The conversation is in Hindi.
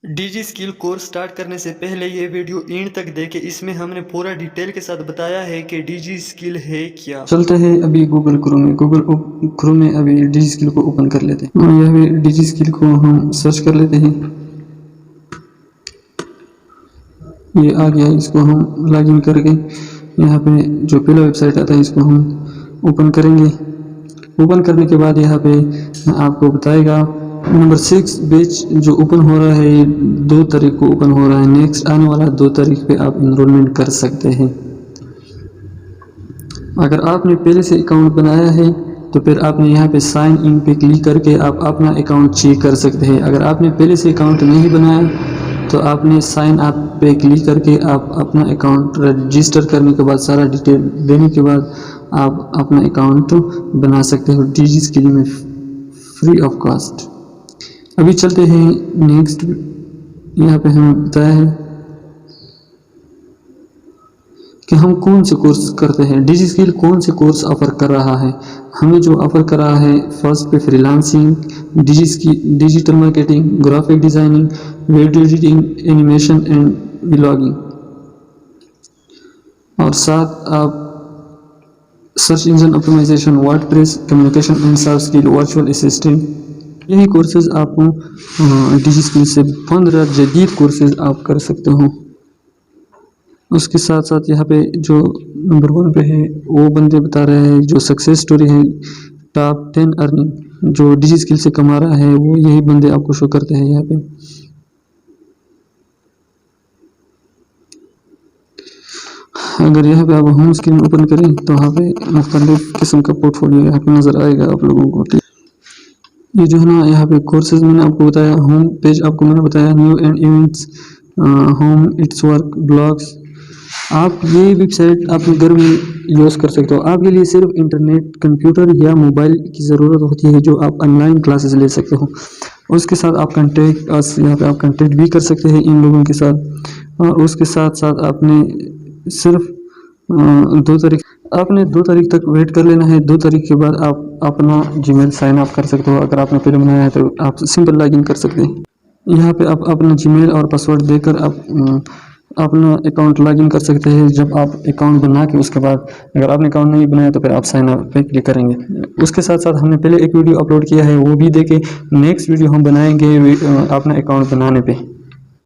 डीजी स्किल कोर्स स्टार्ट करने से पहले ये वीडियो एंड तक देखें। इसमें हमने पूरा डिटेल के साथ बताया है कि डीजी स्किल है क्या। चलते हैं अभी गूगल क्रोम में अभी डीजी स्किल को ओपन कर लेते हैं। यह भी डीजी स्किल को हम सर्च कर लेते हैं। ये आ गया, इसको हम लॉगिन करके यहाँ पे जो पहला वेबसाइट आता है इसको हम ओपन करेंगे। ओपन करने के बाद यहाँ पे आपको बताएगा नंबर 6 बैच जो ओपन हो रहा है, ये 2 तारीख को ओपन हो रहा है। नेक्स्ट आने वाला 2 तारीख पे आप इनरोलमेंट कर सकते हैं। अगर आपने पहले से अकाउंट बनाया है तो फिर आपने यहाँ पे साइन इन पे क्लिक करके आप अपना अकाउंट चेक कर सकते हैं। अगर आपने पहले से अकाउंट नहीं बनाया तो आपने साइन अप पे क्लिक करके आप अपना अकाउंट रजिस्टर करने के बाद सारा डिटेल देने के बाद आप अपना अकाउंट बना सकते हो डीजी स्किल में फ्री ऑफ कॉस्ट। अभी चलते हैं नेक्स्ट। यहाँ पे हमें बताया है कि हम कौन से कोर्स करते हैं। डीजी स्किल कौन से कोर्स ऑफर कर रहा है। हमें जो ऑफर कर रहा है, फर्स्ट पे freelancing, digital marketing, graphic designing, video editing, animation and vlogging, और साथ आप search engine optimisation, WordPress, communication and soft skill, virtual assistant. यही कोर्सेज आपको डीजी स्किल से 15 जदीद कोर्सेज आप कर सकते हो। उसके साथ साथ यहाँ पे जो नंबर 1 पे है वो बंदे बता रहे हैं जो सक्सेस स्टोरी है, टॉप 10 अर्निंग जो डीजी स्किल से कमा रहा है, वो यही बंदे आपको शो करते हैं यहाँ पे। अगर यहाँ पे आप होम स्क्रीन ओपन करें तो वहाँ पे मुख्तलिफ किस्म का पोर्टफोलियो यहाँ पे नज़र आएगा आप लोगों को। ये जो है ना, यहाँ पे कोर्सेज मैंने आपको बताया, होम पेज आपको मैंने बताया, new and events, home it's work, blogs. आप ये वेबसाइट अपने घर में यूज़ कर सकते हो। आपके लिए सिर्फ इंटरनेट, कंप्यूटर या मोबाइल की ज़रूरत होती है जो आप ऑनलाइन क्लासेस ले सकते हो। उसके साथ आप कंटेक्ट यहाँ पे आप कंटेक्ट भी कर सकते हैं इन लोगों के साथ। और उसके साथ साथ आपने सिर्फ 2 तारीख तक वेट कर लेना है। 2 तारीख के बाद आप अपना जीमेल साइन अप कर सकते हो। अगर आपने पहले बनाया है तो आप सिंपल लॉगिन कर सकते हैं। यहाँ पे आप अपना जीमेल और पासवर्ड देकर आप अपना अकाउंट लॉगिन कर सकते हैं। जब आप अकाउंट बना के उसके बाद अगर आपने अकाउंट नहीं बनाया तो फिर आप साइन अप पे क्लिक करेंगे। उसके साथ साथ हमने पहले एक वीडियो अपलोड किया है, वो भी देखें। नेक्स्ट वीडियो हम बनाएंगे अपना अकाउंट बनाने पे।